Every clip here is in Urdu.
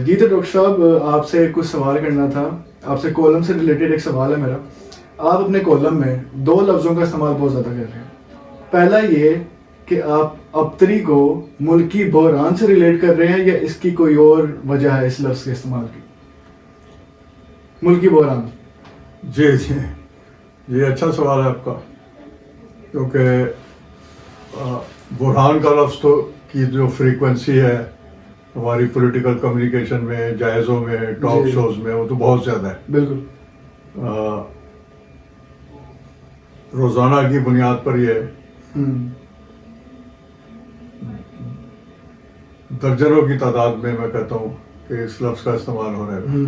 جی تو ڈاکٹر صاحب آپ سے کچھ سوال کرنا تھا. آپ سے کالم سے ریلیٹڈ ایک سوال ہے میرا. آپ اپنے کالم میں دو لفظوں کا استعمال بہت زیادہ کر رہے ہیں. پہلا یہ کہ آپ ابتری کو ملکی بحران سے ریلیٹ کر رہے ہیں یا اس کی کوئی اور وجہ ہے اس لفظ کے استعمال کی؟ ملکی بحران. جی جی یہ اچھا سوال ہے آپ کا، کیونکہ بحران کا لفظ تو کی جو فریکوینسی ہے ہماری پولیٹیکل کمیونیکیشن میں، جائزوں میں، ٹاک شوز میں، وہ تو بہت زیادہ ہے. بالکل. روزانہ کی بنیاد پر یہ درجنوں کی تعداد میں کہتا ہوں کہ اس لفظ کا استعمال ہو رہا ہے.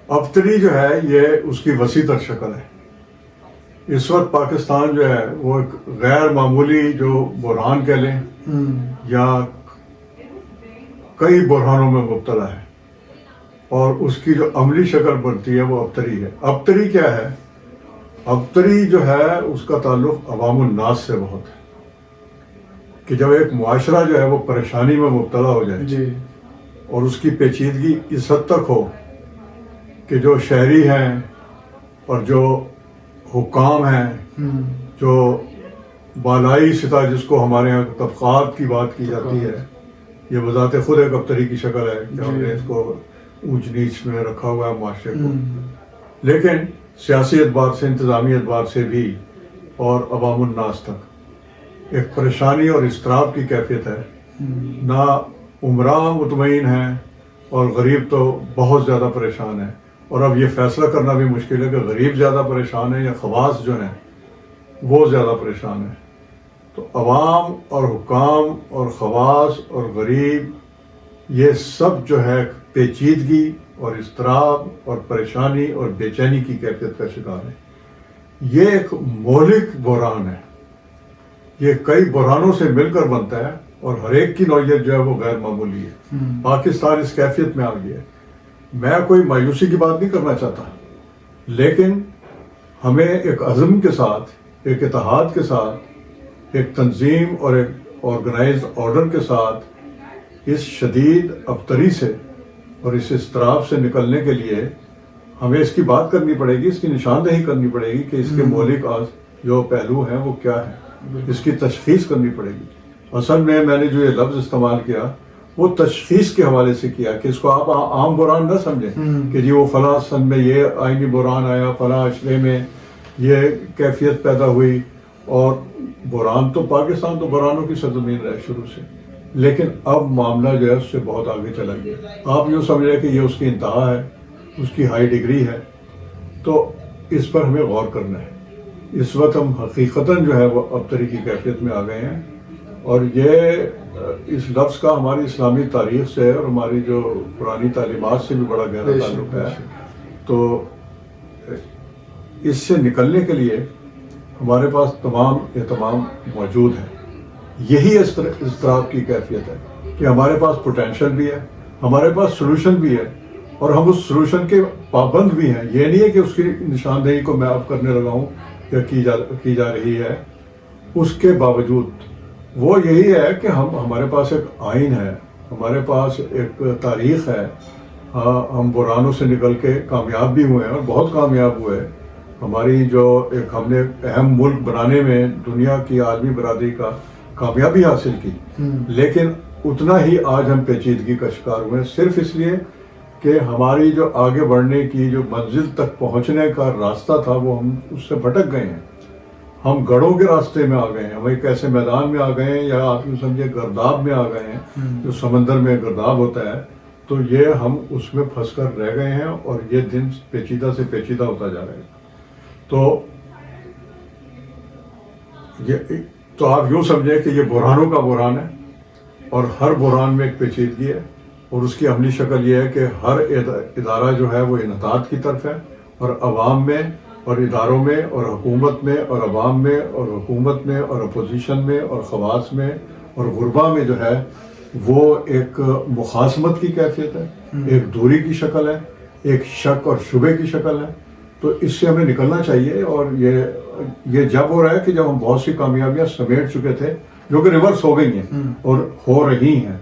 ابتری جو ہے یہ اس کی وسیع تر شکل ہے. اس وقت پاکستان جو ہے وہ ایک غیر معمولی جو بحران کہہ لیں یا کئی بحرانوں میں مبتلا ہے، اور اس کی جو عملی شکل بنتی ہے وہ ابتری ہے. ابتری کیا ہے؟ ابتری جو ہے اس کا تعلق عوام الناس سے بہت ہے، کہ جب ایک معاشرہ جو ہے وہ پریشانی میں مبتلا ہو جائے جی، اور اس کی پیچیدگی اس حد تک ہو کہ جو شہری ہیں اور جو حکام ہیں، جو بالائی سطح جس کو ہمارے یہاں طبقات کی بات کی جاتی ہے، یہ بذات خود ایک ابتری کی شکل ہے کہ ہم نے اس کو اونچ نیچ میں رکھا ہوا ہے معاشرے کو. لیکن سیاسی اعتبار سے، انتظامی اعتبار سے بھی، اور عوام الناس تک ایک پریشانی اور اضطراب کی کیفیت ہے. نہ عمراء مطمئن ہیں اور غریب تو بہت زیادہ پریشان ہے. اور اب یہ فیصلہ کرنا بھی مشکل ہے کہ غریب زیادہ پریشان ہے یا خواص جو ہیں وہ زیادہ پریشان ہیں. تو عوام اور حکام اور خواص اور غریب یہ سب جو ہے پیچیدگی اور اضطراب اور پریشانی اور بے چینی کی کیفیت کا شکار ہے. یہ ایک مہلک بحران ہے. یہ کئی بحرانوں سے مل کر بنتا ہے اور ہر ایک کی نوعیت جو ہے وہ غیر معمولی ہے. پاکستان اس کیفیت میں آ گیا ہے. میں کوئی مایوسی کی بات نہیں کرنا چاہتا، لیکن ہمیں ایک عزم کے ساتھ، ایک اتحاد کے ساتھ، ایک تنظیم اور ایک آرگنائزڈ آرڈر کے ساتھ اس شدید ابتری سے اور اس اضطراب سے نکلنے کے لیے ہمیں اس کی بات کرنی پڑے گی، اس کی نشاندہی کرنی پڑے گی کہ اس کے مولک جو پہلو ہیں وہ کیا ہیں. اس کی تشخیص کرنی پڑے گی. اصل میں نے جو یہ لفظ استعمال کیا وہ تشخیص کے حوالے سے کیا کہ اس کو آپ عام بحران نہ سمجھیں کہ جی وہ فلاں سن میں یہ آئینی بحران آیا، فلاں عشرے میں یہ کیفیت پیدا ہوئی. اور بحران تو پاکستان تو بحرانوں کی سرزمین رہا شروع سے، لیکن اب معاملہ جو ہے اس سے بہت آگے چلا گیا. آپ یوں سمجھ رہے کہ یہ اس کی انتہا ہے، اس کی ہائی ڈگری ہے. تو اس پر ہمیں غور کرنا ہے. اس وقت ہم حقیقتاً جو ہے وہ ابتری کی کیفیت میں آ گئے ہیں، اور یہ اس لفظ کا ہماری اسلامی تاریخ سے اور ہماری جو پرانی تعلیمات سے بھی بڑا گہرا تعلق ہے. تو اس سے نکلنے کے لیے ہمارے پاس تمام اہتمام موجود ہیں. یہی اضطراب کی کیفیت ہے کہ ہمارے پاس پوٹینشل بھی ہے، ہمارے پاس سلوشن بھی ہے، اور ہم اس سلوشن کے پابند بھی ہیں. یہ نہیں ہے کہ اس کی نشاندہی کو میں اب کرنے لگا ہوں یا کی جا رہی ہے. اس کے باوجود وہ یہی ہے کہ ہمارے پاس ایک آئین ہے، ہمارے پاس ایک تاریخ ہے. ہم بحرانوں سے نکل کے کامیاب بھی ہوئے ہیں اور بہت کامیاب ہوئے. ہماری جو ایک ہم نے اہم ملک بنانے میں دنیا کی عالمی برادری کا کامیابی حاصل کی، لیکن اتنا ہی آج ہم پیچیدگی کا شکار ہوئے، صرف اس لیے کہ ہماری جو آگے بڑھنے کی جو منزل تک پہنچنے کا راستہ تھا وہ ہم اس سے بھٹک گئے ہیں. ہم گڑھوں کے راستے میں آ گئے ہیں، ہم ایک ایسے میدان میں آ گئے ہیں، یا آپ یوں سمجھے گرداب میں آ گئے ہیں، جو سمندر میں گرداب ہوتا ہے. تو یہ ہم اس میں پھنس کر رہ گئے ہیں اور یہ دن پیچیدہ سے پیچیدہ ہوتا جا رہا ہے. تو آپ یوں سمجھیں کہ یہ بحرانوں کا بحران ہے، اور ہر بحران میں ایک پیچیدگی ہے، اور اس کی عملی شکل یہ ہے کہ ہر ادارہ جو ہے وہ انحطاط کی طرف ہے، اور عوام میں اور اداروں میں اور حکومت میں اور عوام میں اور حکومت میں اور اپوزیشن میں اور خواص میں اور غربا میں جو ہے وہ ایک مخاصمت کی کیفیت ہے، ایک دوری کی شکل ہے، ایک شک اور شبے کی شکل ہے. تو اس سے ہمیں نکلنا چاہیے. اور یہ جب ہو رہا ہے کہ جب ہم بہت سی کامیابیاں سمیٹ چکے تھے جو کہ ریورس ہو گئی ہیں اور ہو رہی ہیں.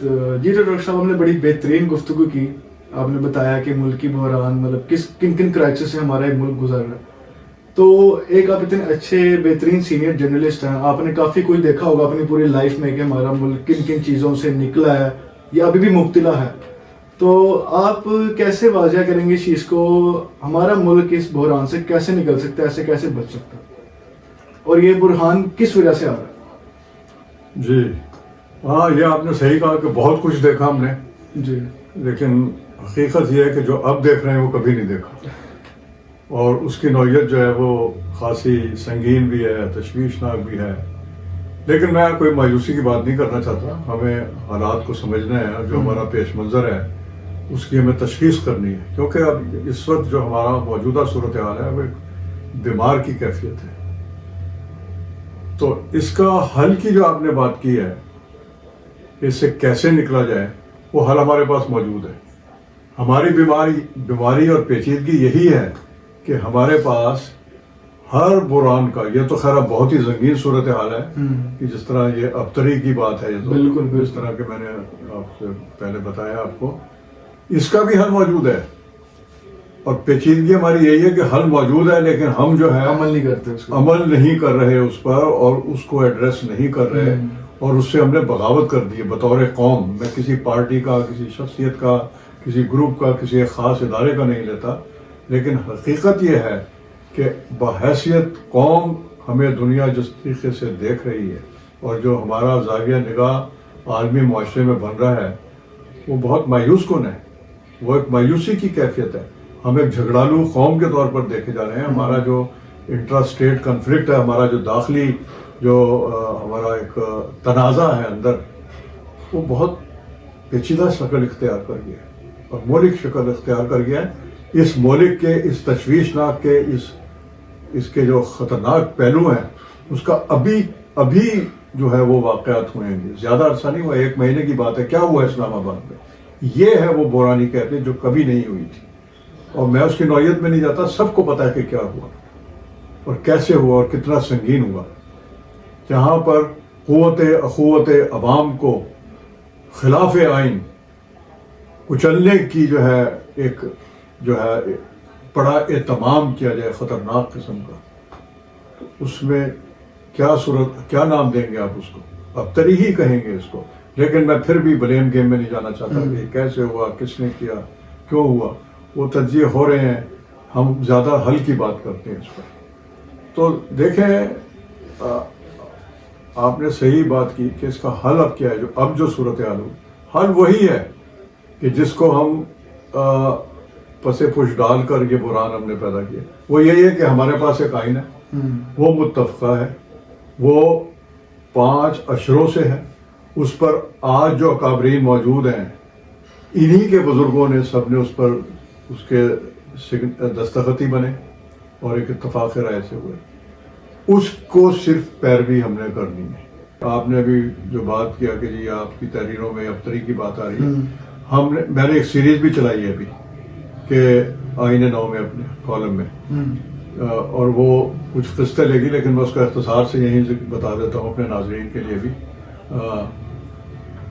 جی ڈاکٹر صاحب ہم نے بڑی بہترین گفتگو کی. آپ نے بتایا کہ ملکی بحران مطلب کن کن کرائسس سے ہمارا ایک ملک گزر رہا ہے. تو ایک آپ اتنے اچھے بہترین سینئر جرنلسٹ ہیں, آپ نے کافی کچھ دیکھا ہوگا اپنی پوری لائف میں کہ ہمارا ملک کن کن چیزوں سے نکلا ہے یا ابھی بھی مبتلا ہے. تو آپ کیسے واضح کریں گے اس چیز کو, ہمارا ملک اس بحران سے کیسے نکل سکتا ہے, ایسے کیسے بچ سکتا ہے, اور یہ بحران کس وجہ سے آ رہا ہے؟ جی ہاں, یہ آپ نے صحیح کہا کہ بہت کچھ دیکھا ہم نے جی, لیکن حقیقت یہ ہے کہ جو اب دیکھ رہے ہیں وہ کبھی نہیں دیکھا, اور اس کی نوعیت جو ہے وہ خاصی سنگین بھی ہے, تشویشناک بھی ہے. لیکن میں کوئی مایوسی کی بات نہیں کرنا چاہتا, ہمیں حالات کو سمجھنا ہے اور جو ہمارا پیش منظر ہے اس کی ہمیں تشخیص کرنی ہے, کیونکہ اب اس وقت جو ہمارا موجودہ صورتحال ہے وہ ایک بیمار کی کیفیت ہے. تو اس کا حل کی جو آپ نے بات کی ہے, اس سے کیسے نکلا جائے, وہ حل ہمارے پاس موجود ہے. ہماری بیماری اور پیچیدگی یہی ہے کہ ہمارے پاس ہر بحران کا, یہ تو خیر اب بہت ہی سنگین صورتحال ہے کہ جس طرح یہ ابتری کی بات ہے, یہ تو بالکل جس طرح کہ میں نے آپ سے پہلے بتایا آپ کو, اس کا بھی حل موجود ہے. اور پیچیدگی ہماری یہی ہے کہ حل موجود ہے لیکن ہم جو ہے عمل نہیں کرتے, عمل نہیں کر رہے اس پر, اور اس کو ایڈریس نہیں کر رہے, اور اس سے ہم نے بغاوت کر دی ہے بطور قوم. میں کسی پارٹی کا, کسی شخصیت کا, کسی گروپ کا, کسی ایک خاص ادارے کا نہیں لیتا, لیکن حقیقت یہ ہے کہ بحیثیت قوم ہمیں دنیا جس طریقے سے دیکھ رہی ہے اور جو ہمارا زاویہ نگاہ عالمی معاشرے میں بن رہا ہے وہ بہت مایوس کن ہے. وہ ایک مایوسی کی کیفیت ہے. ہم ایک جھگڑالو قوم کے طور پر دیکھے جا رہے ہیں. ہمارا جو انٹرا اسٹیٹ کنفلکٹ ہے, ہمارا جو داخلی جو ہمارا ایک تنازع ہے اندر, وہ بہت پیچیدہ شکل اختیار کر گیا ہے اور مولک شکل اختیار کر گیا ہے. اس مولک کے, اس تشویشناک کے, اس کے جو خطرناک پہلو ہیں اس کا ابھی جو ہے وہ واقعات ہوئے ہیں. زیادہ عرصہ نہیں ہوا, 1 مہینے کی بات ہے. کیا ہوا اسلام آباد میں, یہ ہے وہ بحرانی کیفیت جو کبھی نہیں ہوئی تھی. اور میں اس کی نوعیت میں نہیں جاتا, سب کو پتا ہے کہ کیا ہوا اور کیسے ہوا اور کتنا سنگین ہوا. جہاں پر اخوت عوام کو خلاف آئین کچلنے کی جو ہے ایک جو ہے بڑا اہتمام کیا جائے خطرناک قسم کا, تو اس میں کیا نام دیں گے آپ اس کو, ابتری ہی کہیں گے اس کو. لیکن میں پھر بھی بلیم گیم میں نہیں جانا چاہتا کہ یہ کیسے ہوا, کس نے کیا, کیوں ہوا. وہ تجزیے ہو رہے ہیں, ہم زیادہ حل کی بات کرتے ہیں اس پر. تو دیکھیں, آپ نے صحیح بات کی کہ اس کا حل اب کیا ہے. اب جو صورتحال ہو, حل وہی ہے کہ جس کو ہم پسے پش ڈال کر یہ بحران ہم نے پیدا کیا. وہ یہی ہے کہ ہمارے پاس ایک آئین ہے, وہ متفقہ ہے, وہ 5 اشروں سے ہے. اس پر آج جو اکابرین موجود ہیں انہی کے بزرگوں نے سب نے اس پر اس کے دستخطی بنے اور ایک اتفاق رائے سے ہوئے. اس کو صرف پیروی ہم نے کرنی ہے. آپ نے ابھی جو بات کیا کہ جی آپ کی تحریروں میں ابتری کی بات آ رہی ہے, میں نے ایک سیریز بھی چلائی ہے ابھی کہ آئین نو میں اپنے کالم میں, اور وہ کچھ قسطیں لے گی, لیکن میں اس کا اختصار سے یہیں سے بتا دیتا ہوں اپنے ناظرین کے لیے بھی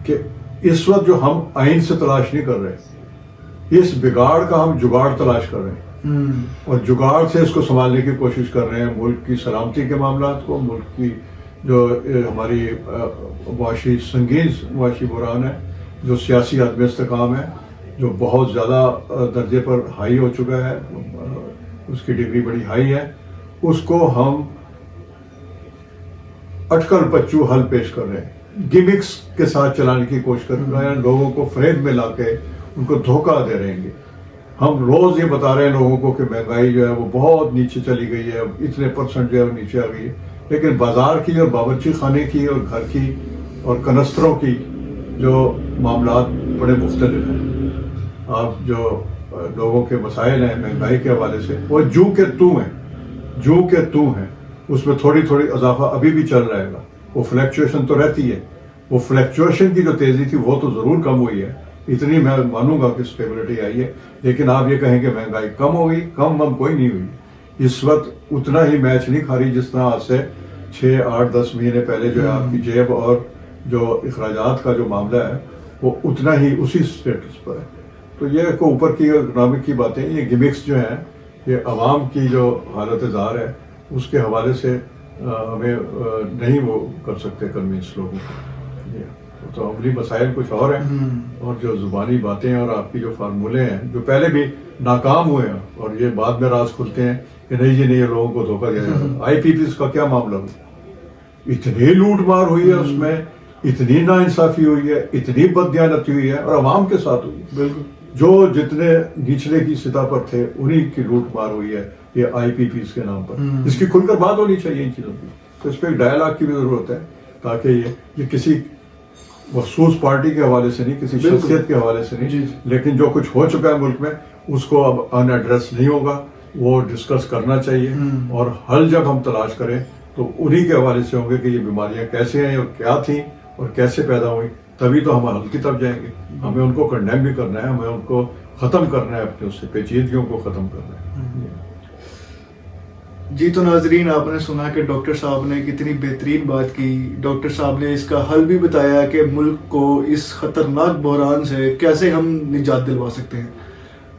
کہ اس وقت جو ہم آئین سے تلاش نہیں کر رہے, اس بگاڑ کا ہم جگاڑ تلاش کر رہے ہیں, اور جگاڑ سے اس کو سنبھالنے کی کوشش کر رہے ہیں. ملک کی سلامتی کے معاملات کو, ملک کی جو ہماری معاشی سنگین معاشی بحران ہے, جو سیاسی عدم استحکام ہے, جو بہت زیادہ درجے پر ہائی ہو چکا ہے, اس کی ڈگری بڑی ہائی ہے, اس کو ہم اٹکل پچو حل پیش کر رہے ہیں. گیمکس کے ساتھ چلانے کی کوشش کر رہے ہیں, لوگوں کو فریب میں لا کے ان کو دھوکہ دے رہے ہیں. ہم روز یہ بتا رہے ہیں لوگوں کو کہ مہنگائی جو ہے وہ بہت نیچے چلی گئی ہے, اتنے % جو ہے وہ نیچے آ گئی ہے, لیکن بازار کی اور باورچی خانے کی اور گھر کی اور کنستروں کی جو معاملات بڑے مختلف ہیں. آپ جو لوگوں کے مسائل ہیں مہنگائی کے حوالے سے, وہ جو کہ تو ہیں, اس میں تھوڑی اضافہ ابھی بھی چل رہے گا. وہ فلیکچویشن تو رہتی ہے, وہ فلیکچویشن کی جو تیزی تھی وہ تو ضرور کم ہوئی ہے, اتنی میں مانوں گا کہ اسٹیبلٹی آئی ہے. لیکن آپ یہ کہیں کہ مہنگائی کم ہو گئی, کم کوئی نہیں ہوئی. اس وقت اتنا ہی میچ نہیں کھا رہی جس طرح آج سے 6, 8, 10 مہینے پہلے جو ہے آپ کی جیب اور جو اخراجات کا جو معاملہ ہے وہ اتنا ہی اسی اسٹیٹس پر ہے. تو یہ اوپر کی اکنامک کی باتیں، یہ گمکس جو ہیں، یہ عوام کی جو حالت ظاہر ہے اس کے حوالے سے ہمیں نہیں وہ کر سکتے کنوینس لوگوں کو. تو عملی مسائل کچھ اور ہیں، اور جو زبانی باتیں اور آپ کی جو فارمولے ہیں جو پہلے بھی ناکام ہوئے ہیں، اور یہ بعد میں راز کھلتے ہیں کہ نہیں جی نہیں، یہ لوگوں کو دھوکہ دیا جاتا ہے. آئی پی پیز کا کیا معاملہ ہوا، اتنی لوٹ مار ہوئی ہے اس میں، اتنی ناانصافی ہوئی ہے، اتنی بددیانتی ہوئی ہے، اور عوام کے ساتھ ہوئی. بالکل. جو جتنے نچلے کی سطح پر تھے انہی کی لوٹ مار ہوئی ہے یہ آئی پی پیز کے نام پر. اس کی کھل کر بات ہونی چاہیے ان چیزوں کی. تو اس پہ ایک ڈائلاگ کی بھی ضرورت ہے، تاکہ یہ کسی مخصوص پارٹی کے حوالے سے نہیں، کسی شخصیت کے حوالے سے نہیں، لیکن جو کچھ ہو چکا ہے ملک میں اس کو اب ان ایڈریس نہیں ہوگا، وہ ڈسکس کرنا چاہیے. اور حل جب ہم تلاش کریں تو انہی کے حوالے سے ہوں گے کہ یہ بیماریاں کیسے ہیں اور کیا تھیں اور کیسے پیدا ہوئیں. تبھی تو ہم حل کی طرف جائیں گے. ہمیں ان کو کنڈیم بھی کرنا ہے، ہمیں ان کو ختم کرنا ہے، اپنے اس سے پیچیدگیوں کو ختم کرنا ہے. جی تو ناظرین، آپ نے سنا کہ ڈاکٹر صاحب نے کتنی بہترین بات کی. ڈاکٹر صاحب نے اس کا حل بھی بتایا کہ ملک کو اس خطرناک بحران سے کیسے ہم نجات دلوا سکتے ہیں.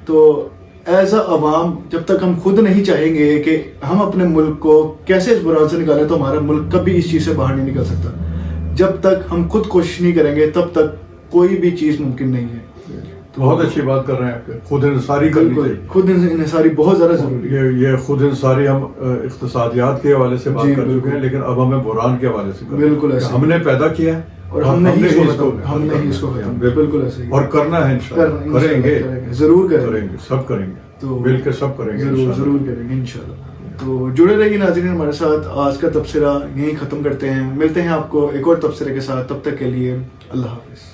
تو ایز اے عوام جب تک ہم خود نہیں چاہیں گے کہ ہم اپنے ملک کو کیسے اس بحران سے نکالیں، تو ہمارا ملک کبھی اس چیز سے باہر نہیں نکل سکتا. جب تک ہم خود کوشش نہیں کریں گے تب تک کوئی بھی چیز ممکن نہیں ہے. بہت اچھی بات کر رہے ہیں آپ. خود انحصاری کرنی چاہیے. خود انحصاری بہت زیادہ ضروری ہے. یہ خود انحصاری ہم اقتصادیات کے حوالے سے بات کر چکے ہیں، لیکن اب ہمیں بحران کے حوالے سے بالکل ایسے ہم نے پیدا کیا ہے اور ہم نے ہی اس کو ختم. بالکل ایسے ہی اور کرنا ہے انشاءاللہ. کریں گے، ضرور کریں گے، سب کریں گے. تو مل کے سب کریں گے، ضرور کریں گے انشاءاللہ. تو جڑے رہیے ناظرین ہمارے ساتھ. آج کا تبصرہ یہیں ختم کرتے ہیں. ملتے ہیں آپ کو ایک اور تبصرے کے ساتھ. تب تک کے لیے اللہ حافظ.